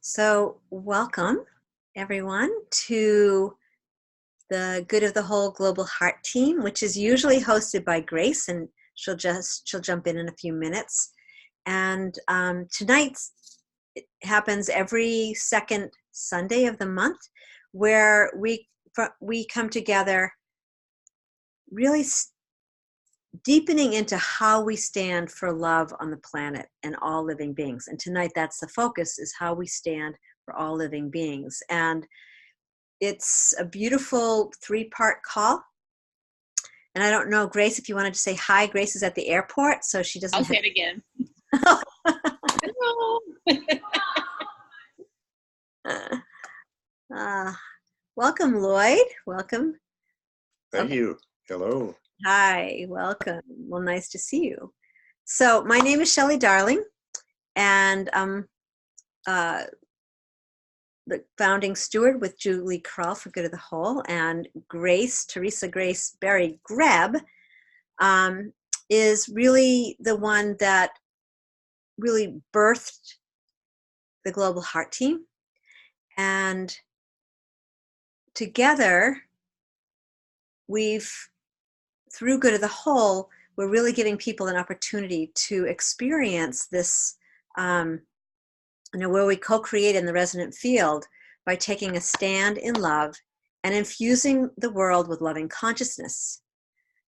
So, welcome everyone to the Good of the Whole Global Heart Team, which is usually hosted by Grace, and she'll jump in a few minutes. And tonight it happens every second Sunday of the month, where we come together, really deepening into how we stand for love on the planet and all living beings. And tonight, that's the focus: is how we stand for all living beings. And it's a beautiful three-part call. And I don't know, Grace, if you wanted to say hi. Grace is at the airport, so she doesn't I'll have. say it again. Hello. Welcome, Lloyd. Welcome. Thank you. Hello. Hi, welcome. Well, nice to see you. So my name is Shelley Darling, and I'm the founding steward with Julie Krull for Good of the Whole, and Teresa Grace Berry Greb, is really the one that really birthed the Global Heart Team. And together, through Good of the Whole, we're really giving people an opportunity to experience this, where we co-create in the resonant field by taking a stand in love and infusing the world with loving consciousness.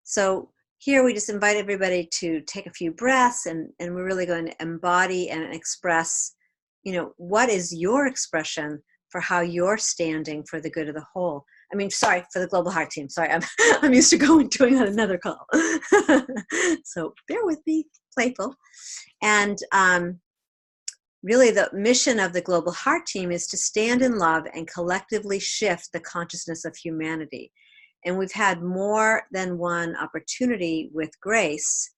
So here we just invite everybody to take a few breaths, and we're really going to embody and express, what is your expression for how you're standing for the good of the whole. For the Global Heart Team. Sorry, I'm used to doing on another call. So bear with me, playful. And really the mission of the Global Heart Team is to stand in love and collectively shift the consciousness of humanity. And we've had more than one opportunity with Grace,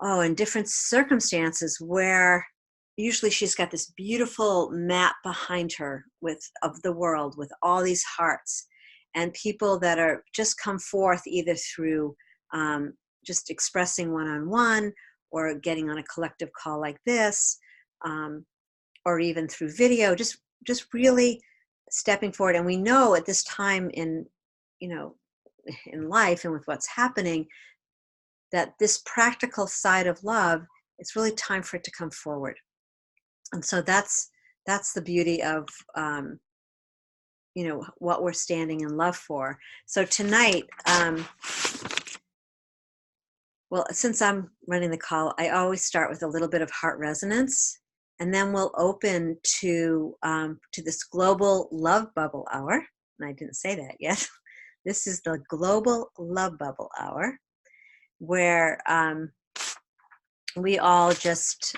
in different circumstances, where usually she's got this beautiful map behind her of the world with all these hearts, and people that are just come forth either through just expressing one-on-one, or getting on a collective call like this, or even through video, just really stepping forward. And we know at this time in life and with what's happening, that this practical side of love, it's really time for it to come forward. And so that's the beauty of what we're standing in love for. So tonight, since I'm running the call, I always start with a little bit of heart resonance, and then we'll open to this global love bubble hour. And I didn't say that yet. This is the global love bubble hour, where we all just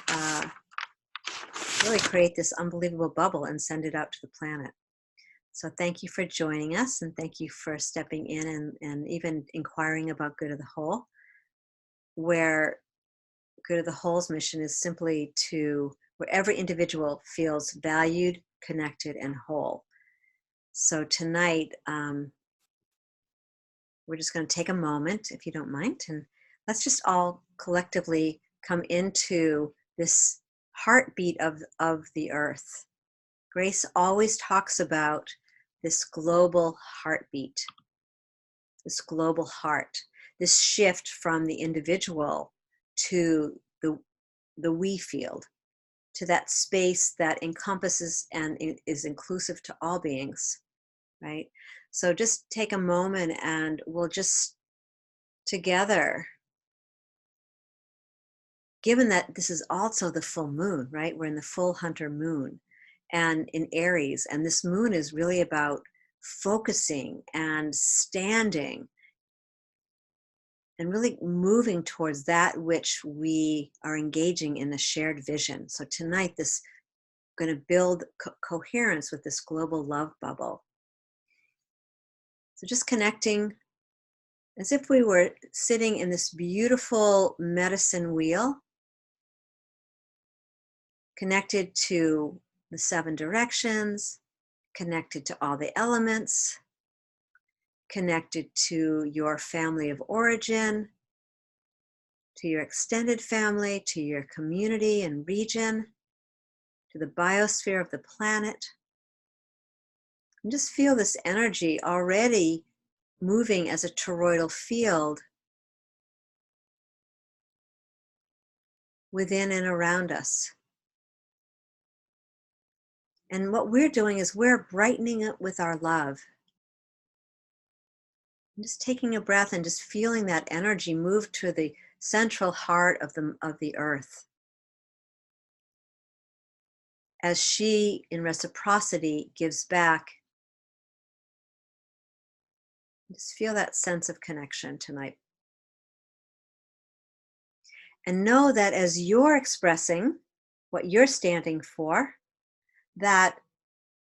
really create this unbelievable bubble and send it out to the planet. So thank you for joining us, and thank you for stepping in and even inquiring about Good of the Whole, where Good of the Whole's mission is simply where every individual feels valued, connected, and whole. So tonight, we're just going to take a moment, if you don't mind, and let's just all collectively come into this heartbeat of the earth. Grace always talks about this global heartbeat, this global heart, this shift from the individual to the we field, to that space that encompasses and is inclusive to all beings, right? So just take a moment, and we'll just together, given that this is also the full moon, right? We're in the full hunter moon and in Aries, and this moon is really about focusing and standing and really moving towards that which we are engaging in, the shared vision. So tonight, this going to build coherence with this global love bubble. So just connecting as if we were sitting in this beautiful medicine wheel, connected to the 7 directions, connected to all the elements, connected to your family of origin, to your extended family, to your community and region, to the biosphere of the planet. And just feel this energy already moving as a toroidal field within and around us. And what we're doing is we're brightening it with our love. And just taking a breath and just feeling that energy move to the central heart of the earth. As she, in reciprocity, gives back. Just feel that sense of connection tonight. And know that as you're expressing what you're standing for, that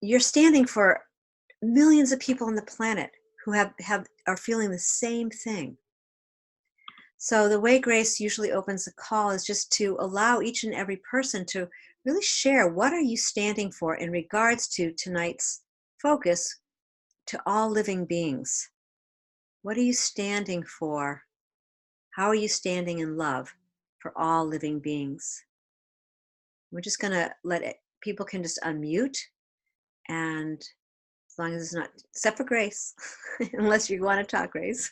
you're standing for millions of people on the planet who are feeling the same thing. So the way Grace usually opens the call is just to allow each and every person to really share, what are you standing for in regards to tonight's focus to all living beings? What are you standing for? How are you standing in love for all living beings? We're just going to let it, people can just unmute, and as long as it's not, except for Grace, unless you want to talk, Grace.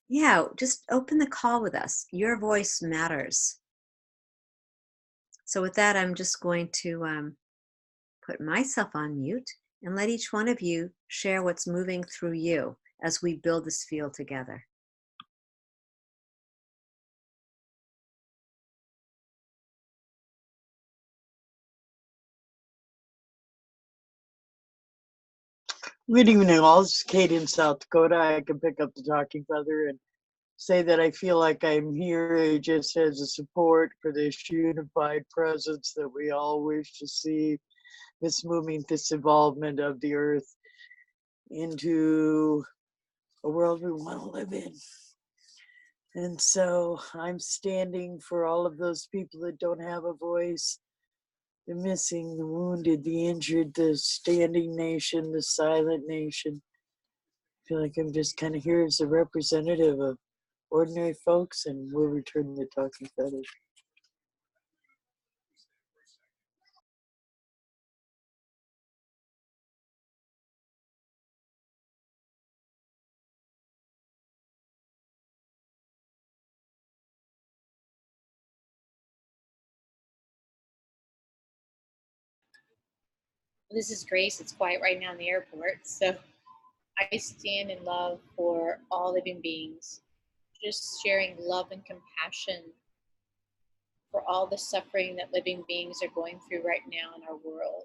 Yeah, just open the call with us. Your voice matters. So with that, I'm just going to put myself on mute and let each one of you share what's moving through you as we build this field together. Good evening, all. This is Kate in South Dakota. I can pick up the talking feather and say that I feel like I'm here just as a support for this unified presence that we all wish to see, this movement, this involvement of the earth into a world we want to live in. And so I'm standing for all of those people that don't have a voice, the missing, the wounded, the injured, the standing nation, the silent nation. I feel like I'm just kind of here as a representative of ordinary folks, and we'll return the talking feathers. This is Grace. It's quiet right now in the airport. So I stand in love for all living beings, just sharing love and compassion for all the suffering that living beings are going through right now in our world.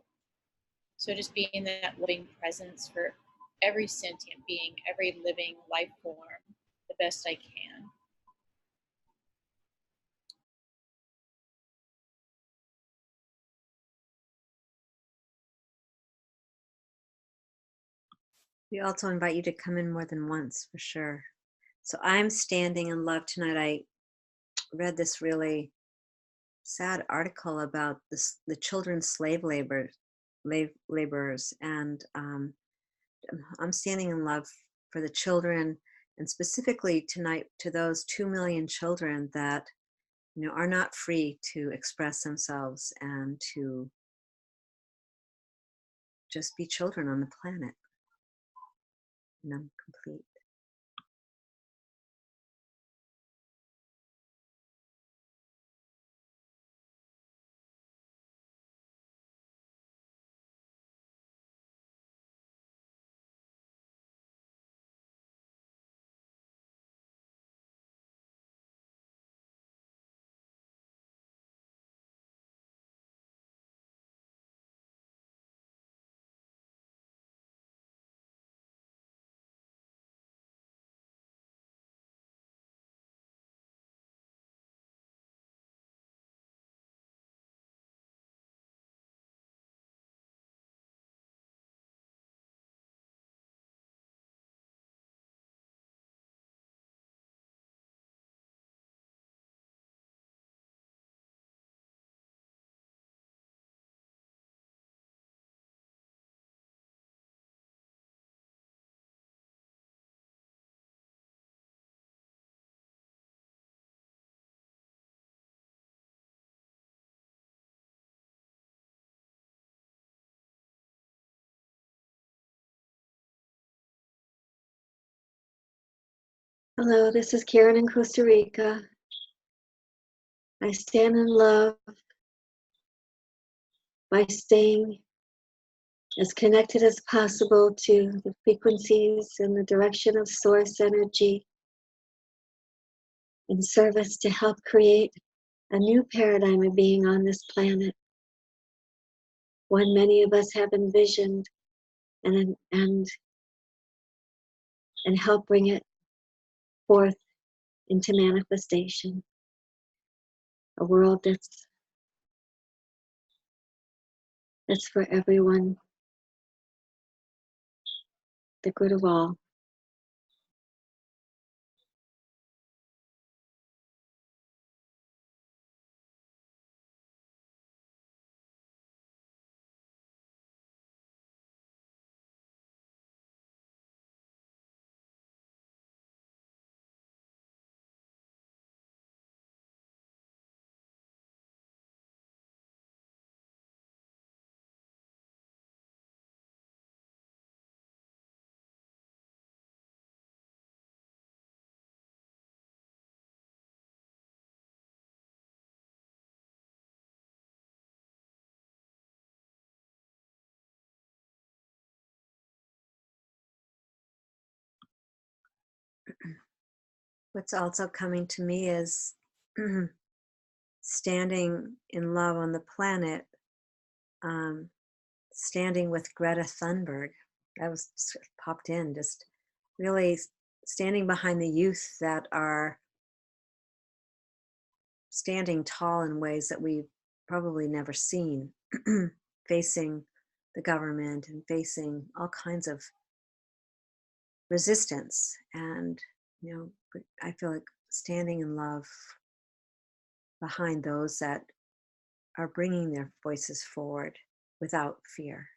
So just being that loving presence for every sentient being, every living life form, the best I can. We also invite you to come in more than once, for sure. So I'm standing in love tonight. I read this really sad article about the children's laborers, and I'm standing in love for the children, and specifically tonight to those 2 million children that are not free to express themselves and to just be children on the planet. And I'm complete. Hello, this is Karen in Costa Rica. I stand in love by staying as connected as possible to the frequencies and the direction of source energy in service to help create a new paradigm of being on this planet, one many of us have envisioned, and help bring it forth into manifestation. A world that's for everyone, the good of all. What's also coming to me is standing in love on the planet, standing with Greta Thunberg. That was just popped in, just really standing behind the youth that are standing tall in ways that we've probably never seen, facing the government and facing all kinds of resistance. And, I feel like standing in love behind those that are bringing their voices forward without fear.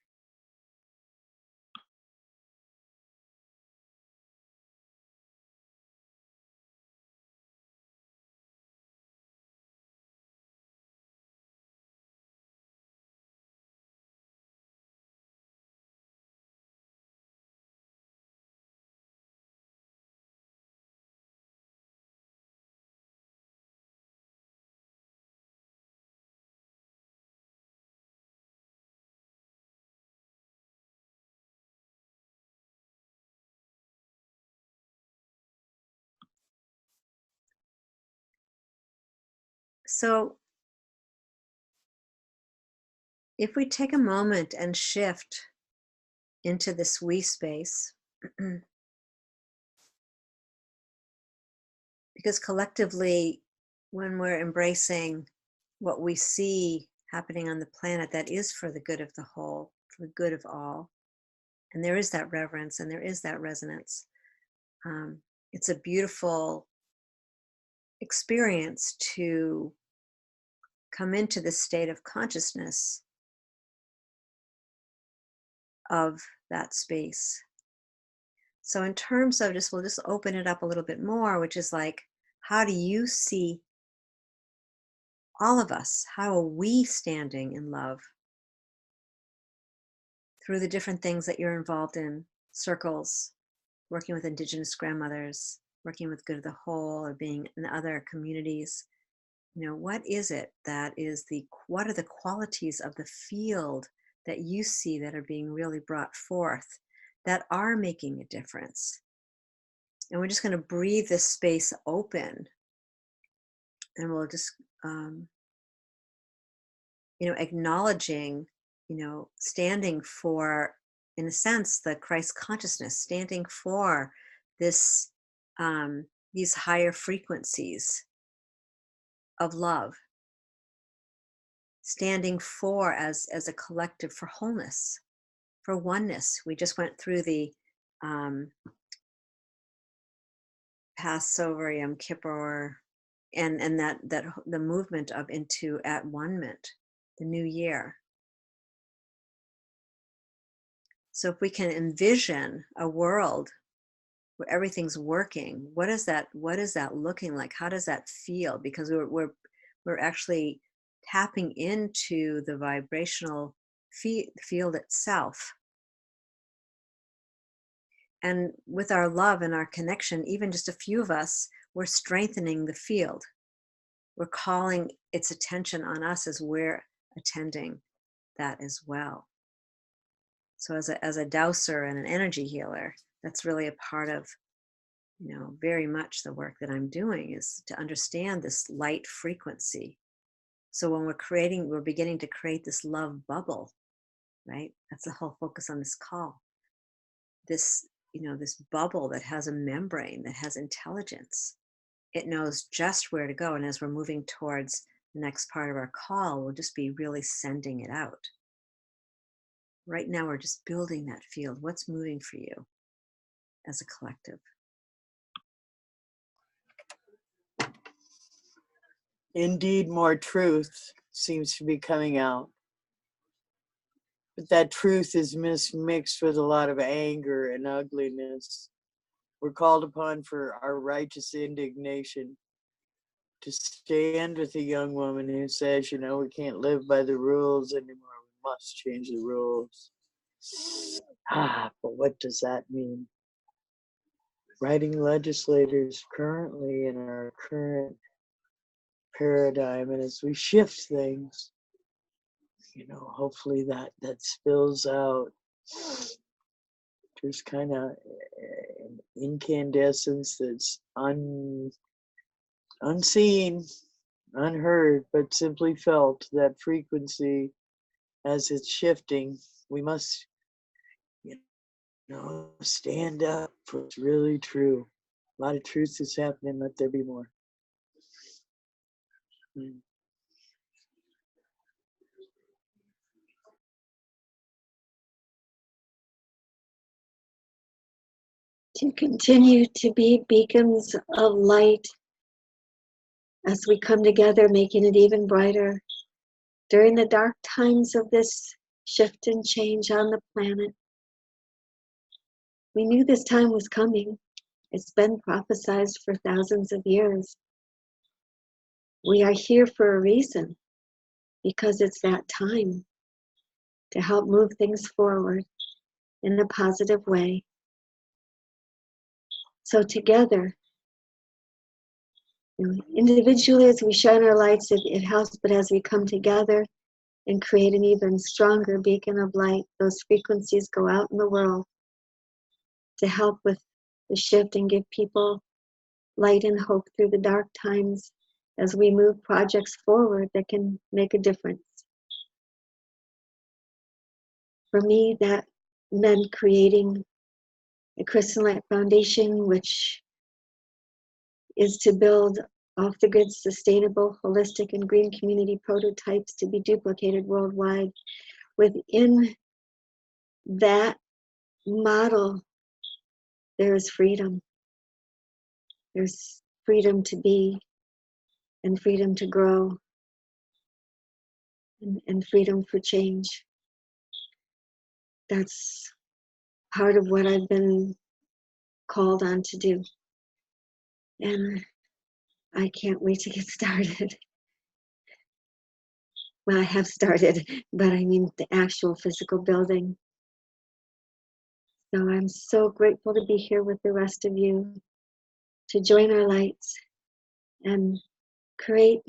So if we take a moment and shift into this we space, because collectively, when we're embracing what we see happening on the planet, that is for the good of the whole, for the good of all, and there is that reverence and there is that resonance. It's a beautiful experience to come into this state of consciousness of that space. So in terms of we'll just open it up a little bit more, which is like, how do you see all of us? How are we standing in love through the different things that you're involved in? Circles, working with Indigenous grandmothers, working with Good of the Whole, or being in other communities. What is it that is what are the qualities of the field that you see that are being really brought forth that are making a difference? And we're just going to breathe this space open, and we'll just, acknowledging, standing for, in a sense, the Christ consciousness, standing for this, these higher frequencies of love, standing for as a collective for wholeness, for oneness. We just went through the Passover, Yom Kippur, and that the movement of into at one-ment, the new year. So if we can envision a world where everything's working, what is that looking like? How does that feel? Because we're actually tapping into the vibrational field itself. And with our love and our connection, even just a few of us, we're strengthening the field. We're calling its attention on us as we're attending that as well. So as a dowser and an energy healer, that's really a part of, very much the work that I'm doing, is to understand this light frequency. So when we're beginning to create this love bubble, right? That's the whole focus on this call. This, this bubble that has a membrane, that has intelligence. It knows just where to go. And as we're moving towards the next part of our call, we'll just be really sending it out. Right now, we're just building that field. What's moving for you as a collective? Indeed, more truth seems to be coming out. But that truth is mixed with a lot of anger and ugliness. We're called upon for our righteous indignation to stand with a young woman who says, we can't live by the rules anymore. We must change the rules. But what does that mean? Writing legislators currently in our current paradigm, and as we shift things, hopefully that spills out. There's kind of an incandescence that's unseen, unheard, but simply felt. That frequency, as it's shifting, we must, stand up for what's really true. A lot of truth is happening. Let there be more. To continue to be beacons of light as we come together, making it even brighter during the dark times of this shift and change on the planet. We knew this time was coming. It's been prophesied for thousands of years. We are here for a reason, because it's that time to help move things forward in a positive way. So together, individually as we shine our lights, it helps, but as we come together and create an even stronger beacon of light, those frequencies go out in the world to help with the shift and give people light and hope through the dark times as we move projects forward that can make a difference. For me, that meant creating a Crystal Light Foundation, which is to build off-the-grid, sustainable, holistic, and green community prototypes to be duplicated worldwide. Within that model, there is freedom. There's freedom to be, and freedom to grow, and freedom for change. That's part of what I've been called on to do. And I can't wait to get started. Well, I have started, but I mean the actual physical building. So I'm so grateful to be here with the rest of you, to join our lights and create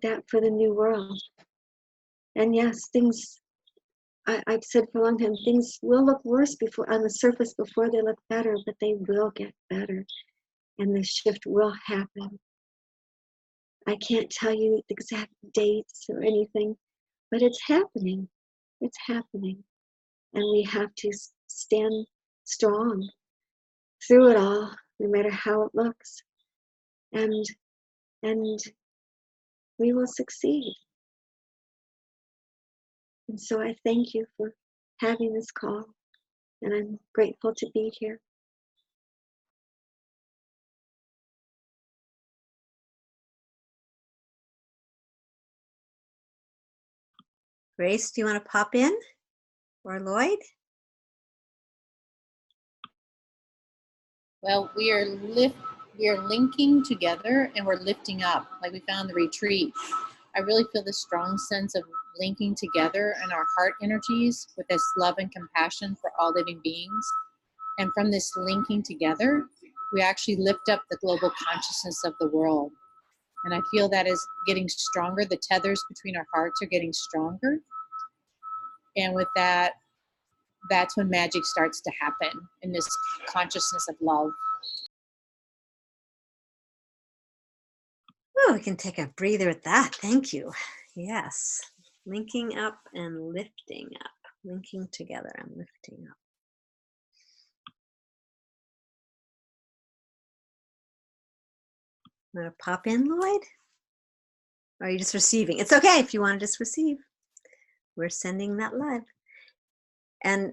that for the new world. And yes, I've said for a long time, things will look worse on the surface before they look better, but they will get better, and the shift will happen. I can't tell you the exact dates or anything, but it's happening. It's happening. And we have to stand strong through it all, no matter how it looks. And we will succeed. And so I thank you for having this call, and I'm grateful to be here. Grace, do you want to pop in? Or Lloyd? Well, we are linking together, and we're lifting up, like we found the retreat. I really feel this strong sense of linking together in our heart energies with this love and compassion for all living beings. And from this linking together, we actually lift up the global consciousness of the world. And I feel that is getting stronger. The tethers between our hearts are getting stronger. And with that, that's when magic starts to happen in this consciousness of love. Oh, we can take a breather at that. Thank you. Yes. Linking up and lifting up. Linking together and lifting up. Want to pop in, Lloyd? Or are you just receiving? It's okay if you want to just receive. We're sending that love. And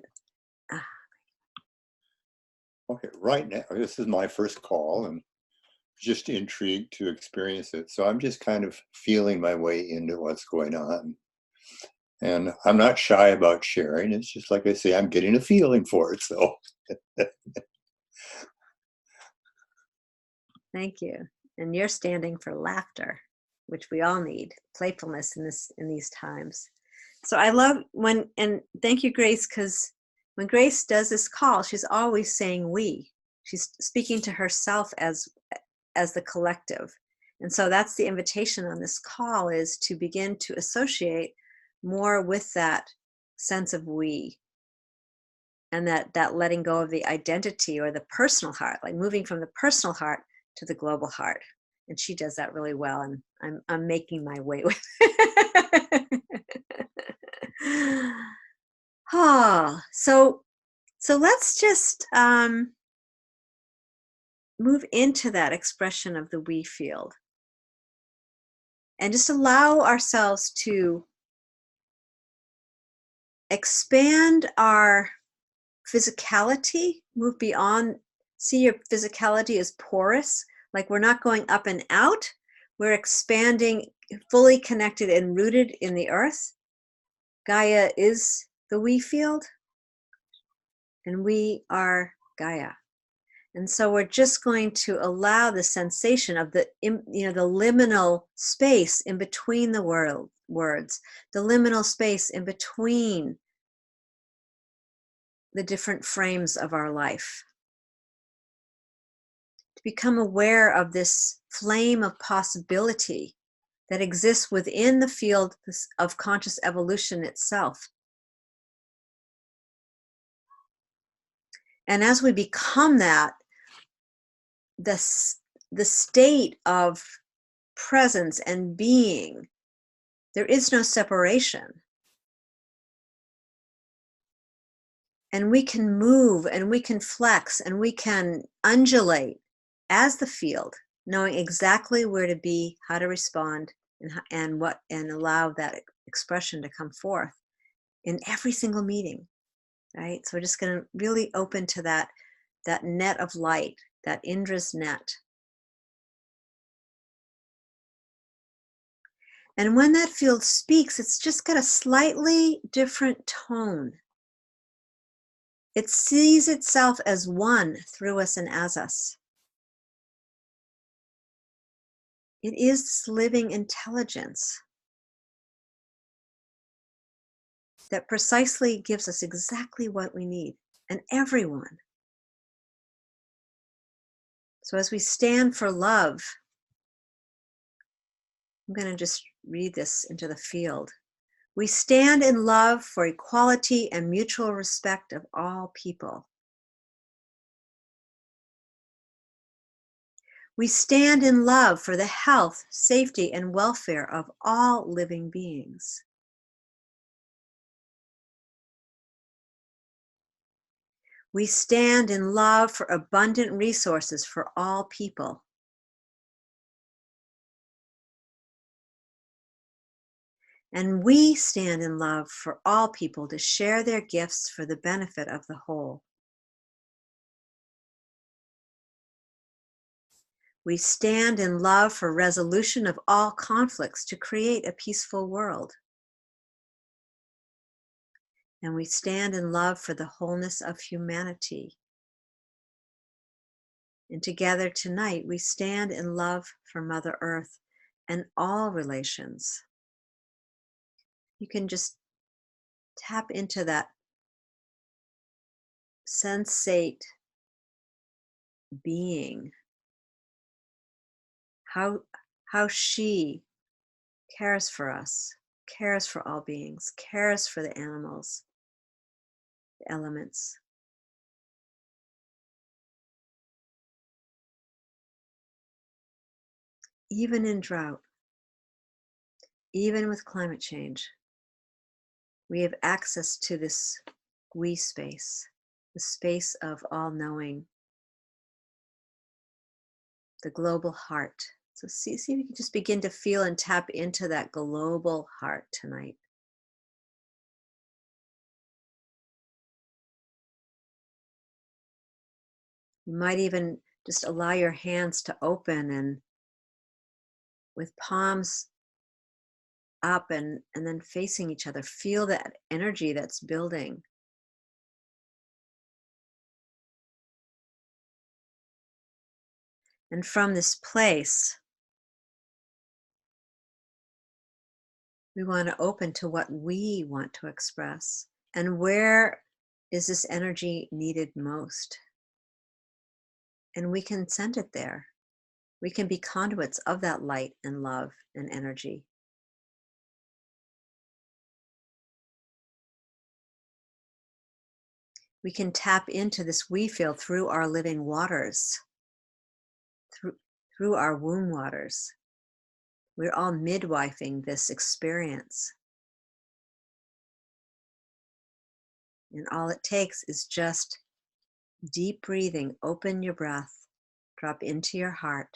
Okay, right now, this is my first call and just intrigued to experience it. So I'm just kind of feeling my way into what's going on. And I'm not shy about sharing. It's just like I say, I'm getting a feeling for it. So thank you. And you're standing for laughter, which we all need, playfulness in these times. So I love when, and thank you, Grace, because when Grace does this call, she's always saying we. She's speaking to herself as the collective. And so that's the invitation on this call, is to begin to associate more with that sense of we, and that letting go of the identity or the personal heart, like moving from the personal heart to the global heart. And she does that really well, and I'm making my way with it. Oh, so let's just move into that expression of the we field, and just allow ourselves to expand our physicality, move beyond, see your physicality as porous, like we're not going up and out, we're expanding, fully connected and rooted in the earth. Gaia is the we field, and we are Gaia. And so we're just going to allow the sensation of the liminal space in between the words, the liminal space in between the different frames of our life. To become aware of this flame of possibility that exists within the field of conscious evolution itself. And as we become that, the state of presence and being, there is no separation. And we can move and we can flex and we can undulate as the field, knowing exactly where to be, how to respond, and allow that expression to come forth in every single meeting, right? So we're just going to really open to that net of light, that Indra's net. And when that field speaks, it's just got a slightly different tone. It sees itself as one through us and as us. It is this living intelligence that precisely gives us exactly what we need, and everyone. So as we stand for love, I'm going to just read this into the field. We stand in love for equality and mutual respect of all people. We stand in love for the health, safety, and welfare of all living beings. We stand in love for abundant resources for all people. And we stand in love for all people to share their gifts for the benefit of the whole. We stand in love for resolution of all conflicts to create a peaceful world. And we stand in love for the wholeness of humanity. And together tonight, we stand in love for Mother Earth and all relations. You can just tap into that, sensate being, how she cares for us, cares for all beings, cares for the animals, the elements. Even in drought, even with climate change, we have access to this we space, the space of all knowing, the global heart. So see if you can just begin to feel and tap into that global heart tonight. You might even just allow your hands to open and with palms up and then facing each other, feel that energy that's building. And from this place, we want to open to what we want to express. And where is this energy needed most? And we can send it there. We can be conduits of that light and love and energy. We can tap into this we feel through our living waters, through our womb waters. We're all midwifing this experience. And all it takes is just deep breathing. Open your breath, drop into your heart,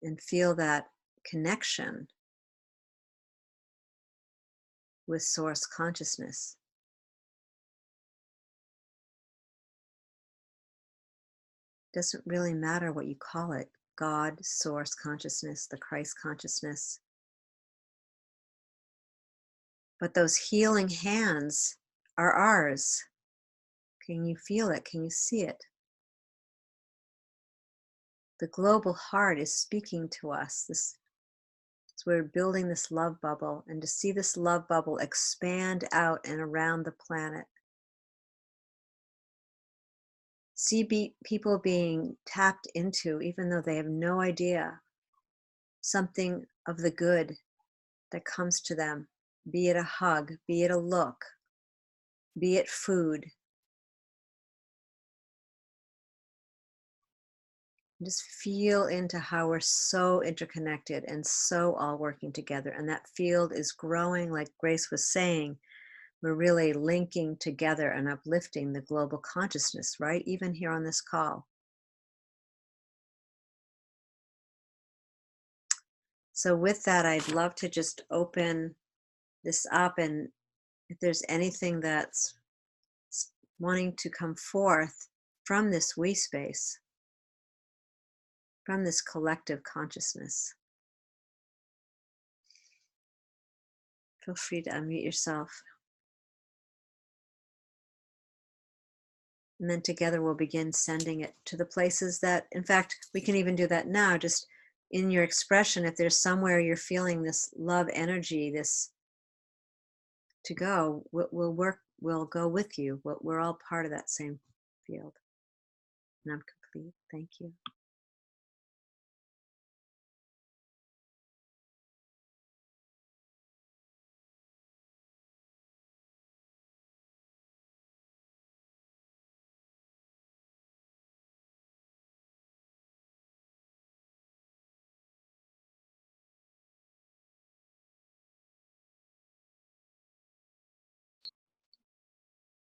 and feel that connection with source consciousness. Doesn't really matter what you call it, God, source consciousness, the Christ consciousness. But those healing hands are ours. Can you feel it? Can you see it? The global heart is speaking to us. So we're building this love bubble, and to see this love bubble expand out and around the planet. See people being tapped into, even though they have no idea, something of the good that comes to them, be it a hug, be it a look, be it food. Just feel into how we're so interconnected and so all working together. And that field is growing, like Grace was saying. We're really linking together and uplifting the global consciousness, right? Even here on this call. So with that, I'd love to just open this up, and if there's anything that's wanting to come forth from this we space, from this collective consciousness, feel free to unmute yourself. And then together we'll begin sending it to the places that, in fact, we can even do that now, just in your expression. If there's somewhere you're feeling this love energy, this to go, we'll go with you. We're all part of that same field. And I'm complete. Thank you.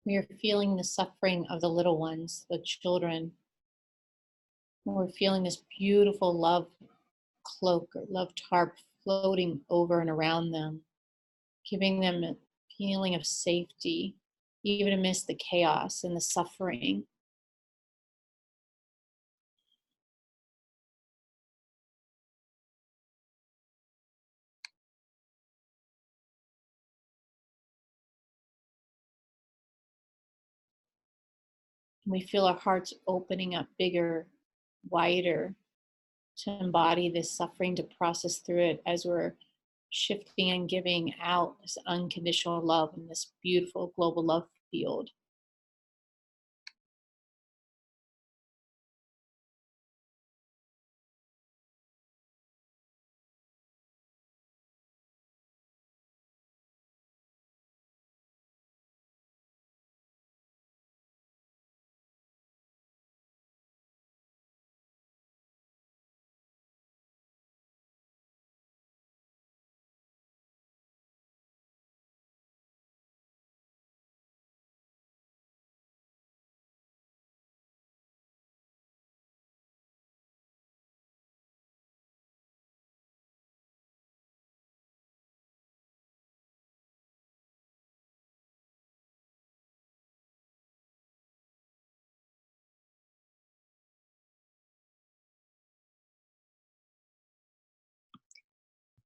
We are feeling the suffering of the little ones, the children. We're feeling this beautiful love cloak or love tarp floating over and around them, giving them a feeling of safety, even amidst the chaos and the suffering. We feel our hearts opening up bigger, wider, to embody this suffering, to process through it as we're shifting and giving out this unconditional love in this beautiful global love field.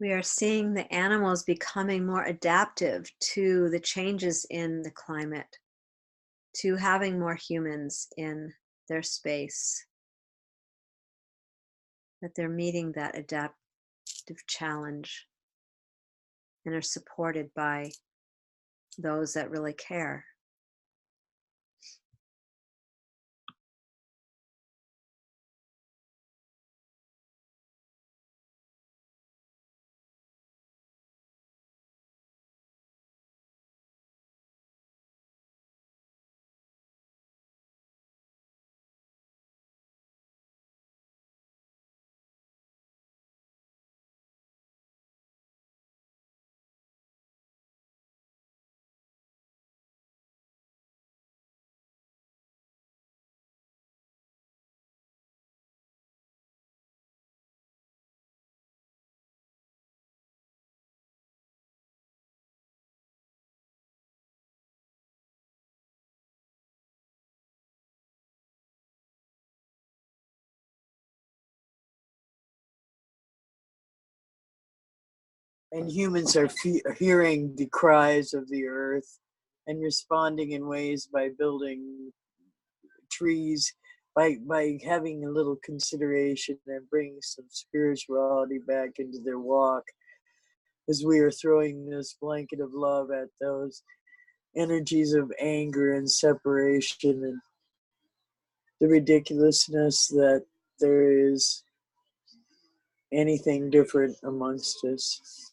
We are seeing the animals becoming more adaptive to the changes in the climate, to having more humans in their space, that they're meeting that adaptive challenge and are supported by those that really care. And humans are hearing the cries of the earth and responding in ways by building trees, by having a little consideration and bringing some spirituality back into their walk, as we are throwing this blanket of love at those energies of anger and separation and the ridiculousness that there is anything different amongst us.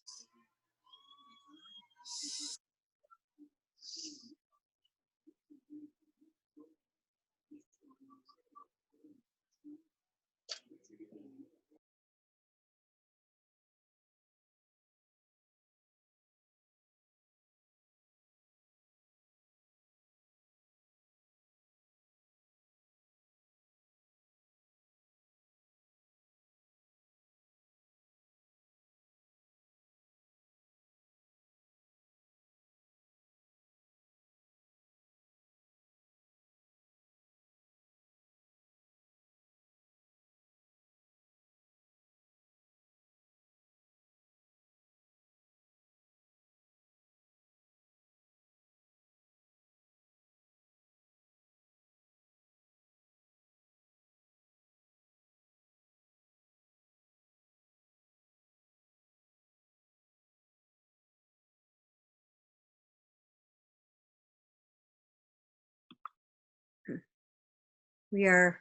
We are,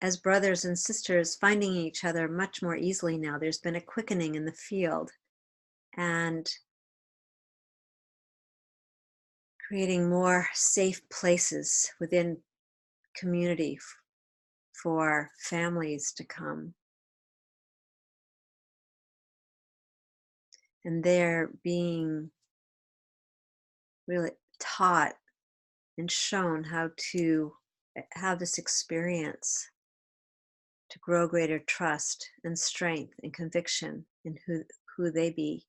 as brothers and sisters, finding each other much more easily now. There's been a quickening in the field and creating more safe places within community for families to come. And they're being really taught and shown how to have this experience to grow greater trust and strength and conviction in who they be.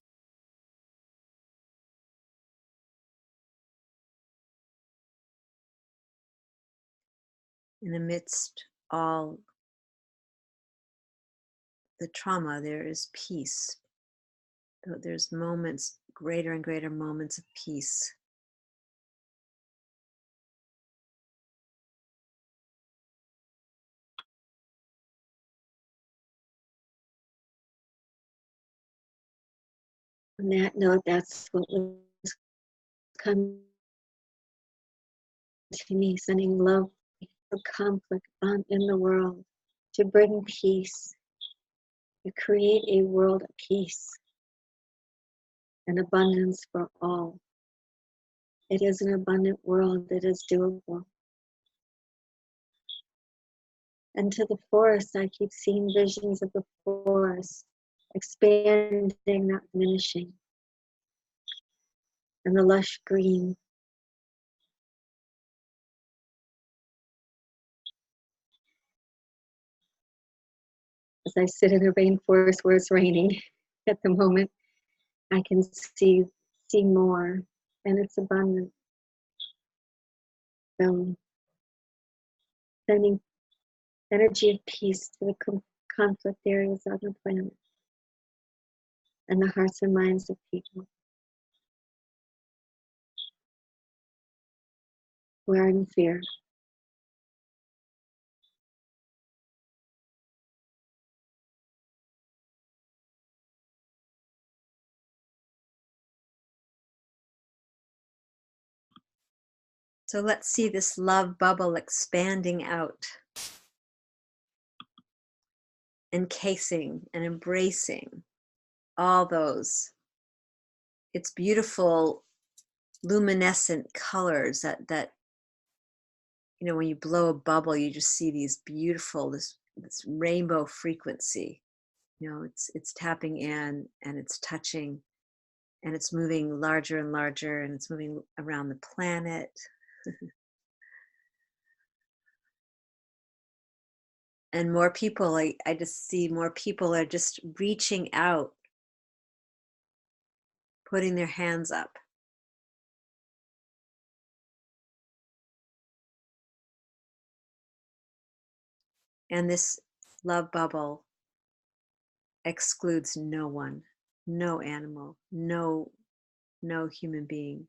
And amidst all the trauma, there is peace. There's moments, greater and greater moments of peace. On that note, that's what was coming to me, sending love for conflict on in the world, to bring peace, to create a world of peace and abundance for all. It is an abundant world, it is doable. And to the forest, I keep seeing visions of the forest, expanding, not diminishing. And the lush green. As I sit in a rainforest where it's raining at the moment, I can see more, and it's abundant. So, sending energy of peace to the conflict areas of the planet. and the hearts and minds of people who are in fear. So let's see this love bubble expanding out, encasing and embracing all those. It's beautiful, luminescent colors that you know, when you blow a bubble, you just see these beautiful, this rainbow frequency. You know, it's tapping in and it's touching and it's moving larger and larger and it's moving around the planet. And more people, I just see more people are just reaching out, putting their hands up. And this love bubble excludes no one, no animal, no human being.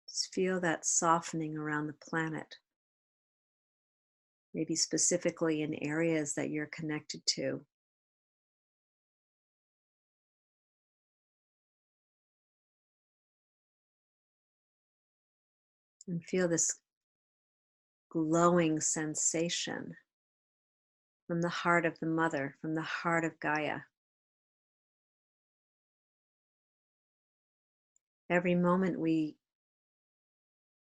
Just feel that softening around the planet, maybe specifically in areas that you're connected to. And feel this glowing sensation from the heart of the mother, from the heart of Gaia. Every moment we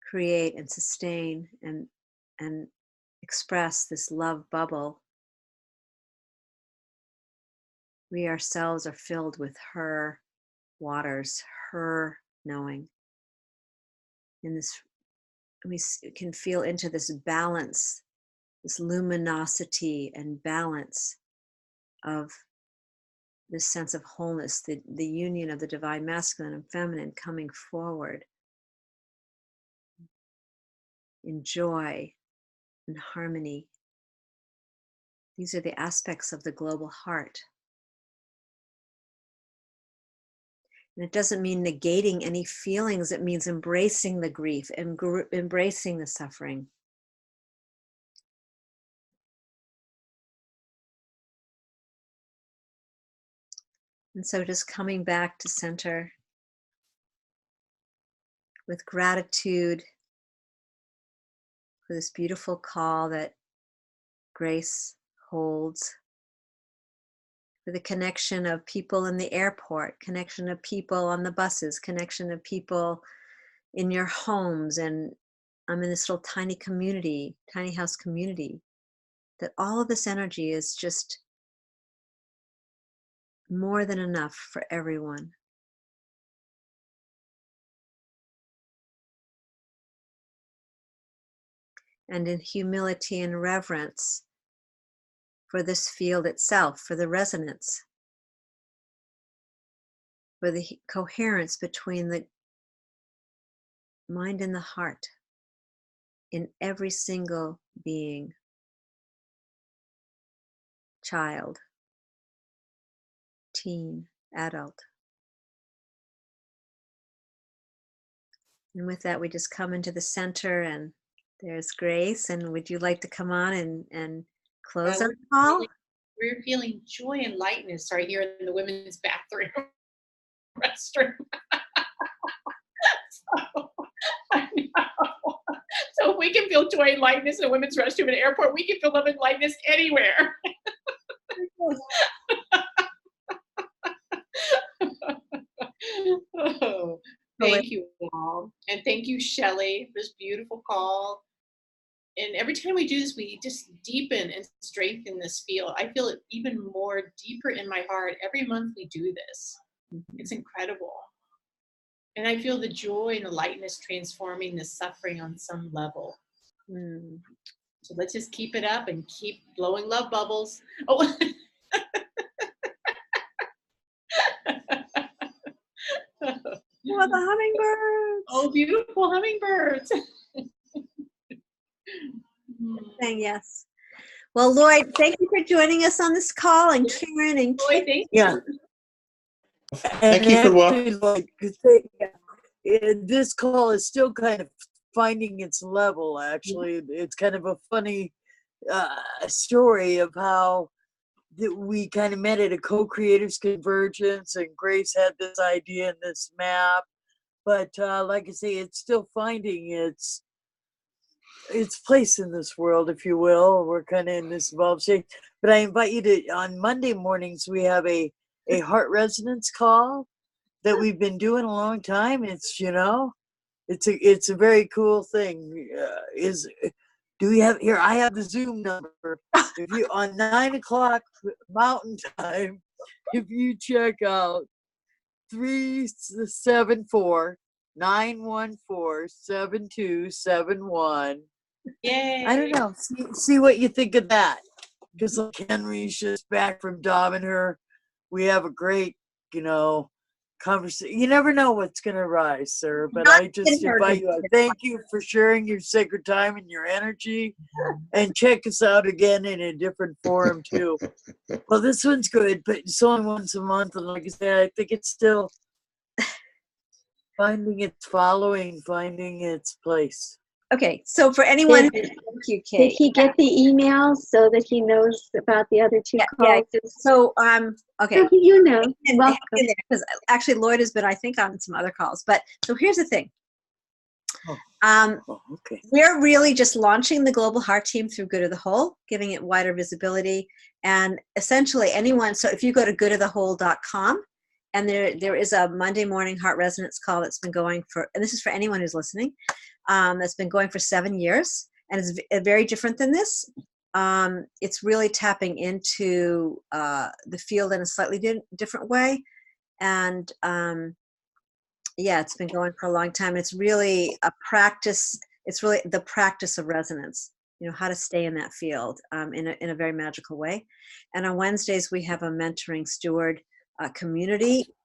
create and sustain and express this love bubble, we ourselves are filled with her waters, her knowing. In this, we can feel into this balance, this luminosity and balance of this sense of wholeness, the union of the divine masculine and feminine coming forward in joy and harmony. These are the aspects of the global heart. And it doesn't mean negating any feelings, it means embracing the grief and embracing the suffering. And so just coming back to center with gratitude for this beautiful call that Grace holds, for the connection of people in the airport, connection of people on the buses, connection of people in your homes. And I'm in this little tiny community, tiny house community, that all of this energy is just more than enough for everyone. And in humility and reverence for this field itself, for the resonance, for the coherence between the mind and the heart in every single being, child, teen, adult. And with that, we just come into the center, and there's Grace. And would you like to come on and close our call? We're feeling joy and lightness right here in the women's bathroom restroom. So, I know. So if we can feel joy and lightness in a women's restroom in an airport, we can feel love and lightness anywhere. Oh, thank you all. And thank you, Shelley, for this beautiful call. And every time we do this, we just deepen and strengthen this field. I feel it even more deeper in my heart every month we do this. It's incredible. And I feel the joy and the lightness transforming the suffering on some level. So let's just keep it up and keep blowing love bubbles. Oh. Oh, the hummingbirds. Oh, beautiful hummingbirds. saying yes. Well, Lloyd, thank you for joining us on this call, and Karen and Lloyd, Kate. thank you. Thank you for actually, like, this call is still kind of finding its level. Actually, it's kind of a funny story of how that we kind of met at a co-creators convergence, and Grace had this idea and this map, but like I say, it's still finding its place in this world, if you will. We're kind of in this evolved state. But I invite you to, on Monday mornings, we have a heart resonance call that we've been doing a long time. It's, it's a very cool thing. Do we have here? I have the Zoom number. If you on 9 o'clock Mountain Time, if you check out 374-914-7271. Yay. I don't know. See what you think of that. Because like Henry's just back from Dominator. We have a great, conversation. You never know what's going to rise, sir. But I just invite you. Thank you for sharing your sacred time and your energy. And check us out again in a different forum, too. Well, this one's good, but it's only once a month. And like I said, I think it's still finding its following, finding its place. Okay, so for anyone, thank you, Kate. Did he get the emails so that he knows about the other two calls? Yeah. So okay. So you know, welcome. Because actually Lloyd has been, I think, on some other calls. But so here's the thing. Okay. We're really just launching the Global Heart Team through Good of the Whole, giving it wider visibility, and essentially anyone. So if you go to goodofthewhole.com, and there is a Monday morning heart resonance call that's been going for, and this is for anyone who's listening, that's been going for 7 years, and it's very different than this. It's really tapping into the field in a slightly different way, and yeah, it's been going for a long time. It's really a practice. It's really the practice of resonance, how to stay in that field in a very magical way. And on Wednesdays, we have a mentoring steward community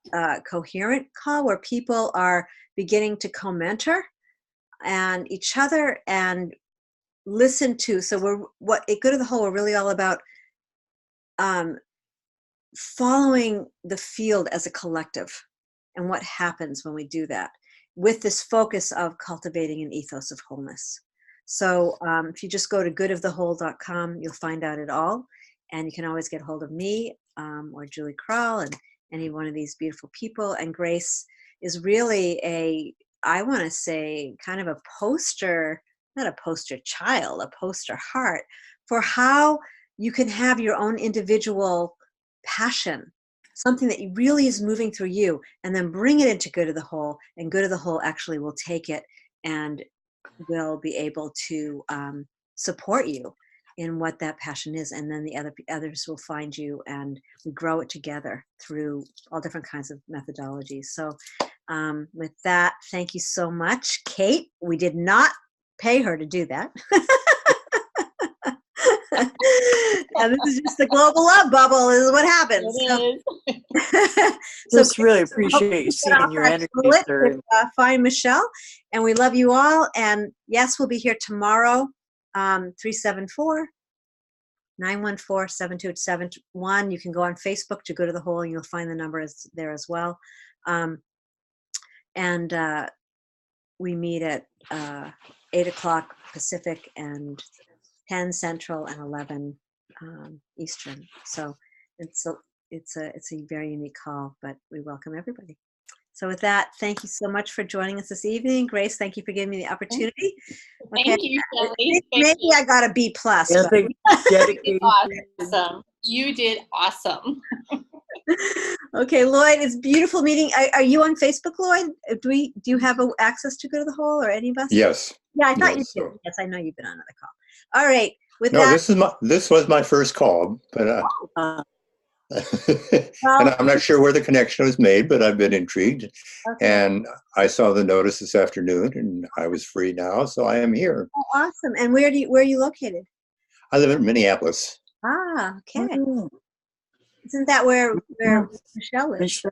coherent call where people are beginning to co-mentor and each other and listen to. So at Good of the Whole, we're really all about following the field as a collective and what happens when we do that with this focus of cultivating an ethos of wholeness. So if you just go to goodofthewhole.com, you'll find out it all. And you can always get hold of me or Julie Kral and any one of these beautiful people. And Grace is really I want to say, kind of a poster, not a poster child, a poster heart for how you can have your own individual passion, something that really is moving through you, and then bring it into Good of the Whole, and Good of the Whole actually will take it and will be able to support you in what that passion is, and then the others will find you, and we grow it together through all different kinds of methodologies. So with that, thank you so much, Kate. We did not pay her to do that. And this is just the global love bubble. This is what happens. Just really appreciate seeing your energy, sir. Find Michelle, and we love you all. And yes, we'll be here tomorrow, 374-914-7271. You can go on Facebook to Go to the Whole, and you'll find the number there as well. And we meet at 8 o'clock Pacific and 10 Central and 11 Eastern. So it's a very unique call, but we welcome everybody. So with that, thank you so much for joining us this evening. Grace, thank you for giving me the opportunity. Thank you, Shelley. Maybe I got a B+. Yeah, You did awesome. You did awesome. Okay, Lloyd, it's beautiful meeting. Are you on Facebook, Lloyd? Do you have access to Go to the Whole, or any of us? Yes. Yeah, I thought yes, you did. so. Yes, I know you've been on another call. All right. With No, that, this was my first call, but and I'm not sure where the connection was made, but I've been intrigued. Okay. And I saw the notice this afternoon, and I was free now, so I am here. Oh, awesome. And where are you located? I live in Minneapolis. Ah, okay. Isn't that where Michelle is?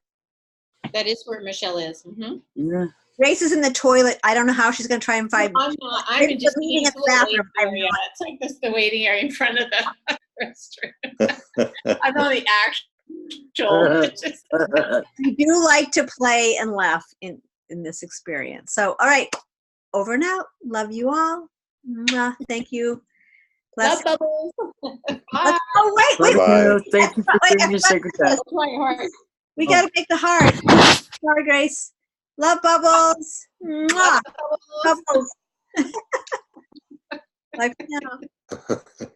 That is where Michelle is. Mm-hmm. Yeah. Grace is in the toilet. I don't know how she's going to try and find. I'm not. I'm Grace in is just leaving this the little waiting bathroom. I have no area. It's like this the waiting area in front of the restroom. I'm on the actual. Just, We do like to play and laugh in this experience. So, all right, over and out. Love you all. Mwah. Thank you. love Bless. bubbles. Let's, Bye. oh, wait. Bye. You. Thank you for Wait, doing your sacred time. That's my heart. We got to make the heart. Sorry, Grace. Love Bubbles. Mwah. Love bubbles. Bubbles. Bye for now.